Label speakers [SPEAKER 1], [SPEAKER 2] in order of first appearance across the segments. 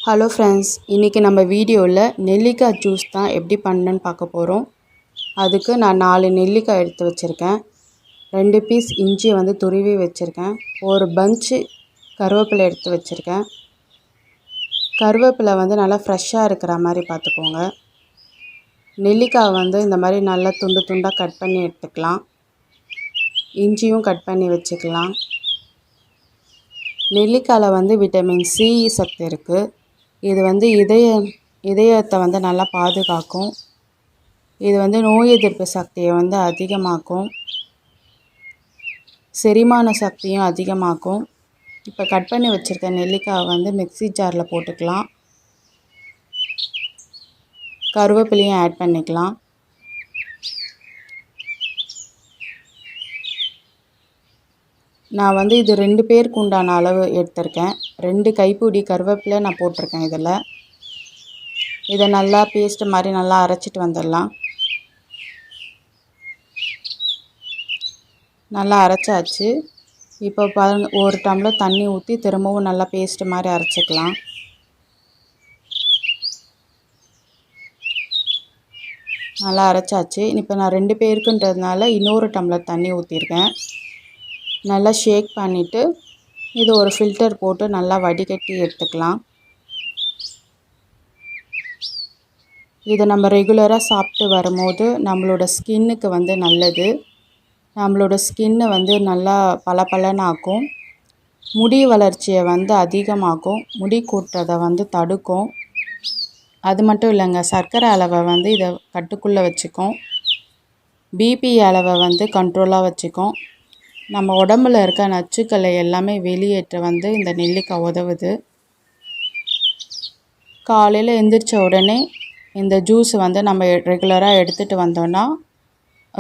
[SPEAKER 1] Hello friends, இன்றைக்கி நம்ம வீடியோவில் நெல்லிக்காய் ஜூஸ் தான் எப்படி பண்ணணுன்னு பார்க்க போகிறோம். அதுக்கு நான் 4 நெல்லிக்காய் எடுத்து வச்சுருக்கேன். 2 பீஸ் இஞ்சியை வந்து துருவி வச்சுருக்கேன். ஒரு பஞ்சு கருவேப்பிலை எடுத்து வச்சுருக்கேன். கருவேப்பிலை வந்து நல்லா ஃப்ரெஷ்ஷாக இருக்கிற மாதிரி பார்த்துக்கோங்க. நெல்லிக்காய் வந்து இந்த மாதிரி நல்லா துண்டு துண்டாக கட் பண்ணி எடுத்துக்கலாம். இஞ்சியும் கட் பண்ணி வச்சுக்கலாம். நெல்லிக்காயில் வந்து விட்டமின் சி சத்து இருக்குது. இது வந்து இதயத்தை வந்து நல்லா பாதுகாக்கும். இது வந்து நோய் எதிர்ப்பு சக்தியை வந்து அதிகமாக்கும். செரிமான சக்தியும் அதிகமாக்கும். இப்போ கட் பண்ணி வச்சுருக்க நெல்லிக்காய் வந்து மிக்ஸி ஜாரில் போட்டுக்கலாம். கருவேப்பிலையும் ஆட் பண்ணிக்கலாம். நான் வந்து இது 2 பேருக்கு உண்டான அளவு எடுத்திருக்கேன். 2 கைப்பிடி கருவேப்பிலை நான் போட்டிருக்கேன். இதை நல்லா பேஸ்ட்டு மாதிரி நல்லா அரைச்சிட்டு வந்துடலாம். நல்லா அரைச்சாச்சு. இப்போ பாருங்க, ஒரு டம்ளர் தண்ணி ஊற்றி திரும்பவும் நல்லா பேஸ்ட்டு மாதிரி அரைச்சிக்கலாம். நல்லா அரைச்சாச்சு. இப்போ நான் 2 பேருக்குன்றதுனால இன்னொரு டம்ளர் தண்ணி ஊற்றிருக்கேன். நல்லா ஷேக் பண்ணிவிட்டு இது ஒரு ஃபில்டர் போட்டு நல்லா வடிகட்டி எடுத்துக்கலாம். இதை நம்ம ரெகுலராக சாப்பிட்டு வரும்போது நம்மளோட ஸ்கின்னுக்கு வந்து நல்லது. நம்மளோட ஸ்கின்னை வந்து நல்லா பளபளன்னு ஆக்கும். முடி வளர்ச்சியை வந்து அதிகமாக்கும். முடி கொட்டுறதை வந்து தடுக்கும். அது மட்டும் இல்லைங்க, சர்க்கரை அளவை வந்து இதை கட்டுக்குள்ளே வச்சுக்கும். பிபி அளவை வந்து கண்ட்ரோலாக வச்சுக்கும். நம்ம உடம்புல இருக்க நச்சுக்களை எல்லாமே வெளியேற்ற வந்து இந்த நெல்லிக்காய் உதவுது. காலையில் எந்திரிச்ச உடனே இந்த ஜூஸ் வந்து நம்ம ரெகுலராக எடுத்துகிட்டு வந்தோன்னா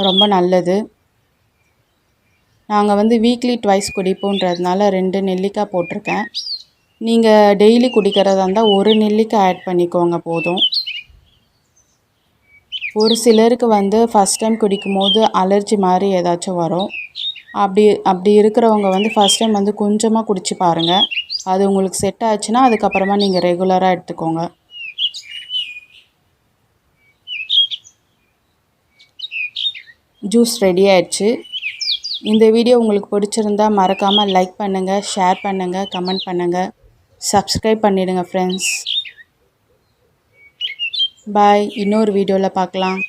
[SPEAKER 1] ரொம்ப நல்லது. நாங்கள் வந்து வீக்லி ட்வைஸ் குடிப்போன்றதுனால 2 நெல்லிக்காய் போட்டிருக்கேன். நீங்கள் டெய்லி குடிக்கிறதா இருந்தால் 1 நெல்லிக்காய் ஆட் பண்ணிக்கோங்க போதும். ஒரு சிலருக்கு வந்து ஃபஸ்ட் டைம் குடிக்கும்போது அலர்ஜி மாதிரி ஏதாச்சும் வரும். அப்படி இருக்கிறவங்க வந்து ஃபஸ்ட் டைம் வந்து கொஞ்சமாக குடிச்சு பாருங்கள். அது உங்களுக்கு செட் ஆச்சுன்னா அதுக்கப்புறமா நீங்கள் ரெகுலராக எடுத்துக்கோங்க. ஜூஸ் ரெடி ஆயிடுச்சு. இந்த வீடியோ உங்களுக்கு பிடிச்சிருந்தா மறக்காமல் லைக் பண்ணுங்கள், ஷேர் பண்ணுங்கள், கமெண்ட் பண்ணுங்கள், சப்ஸ்கிரைப் பண்ணிவிடுங்க ஃப்ரெண்ட்ஸ். பாய். இன்னொரு வீடியோவில் பார்க்கலாம்.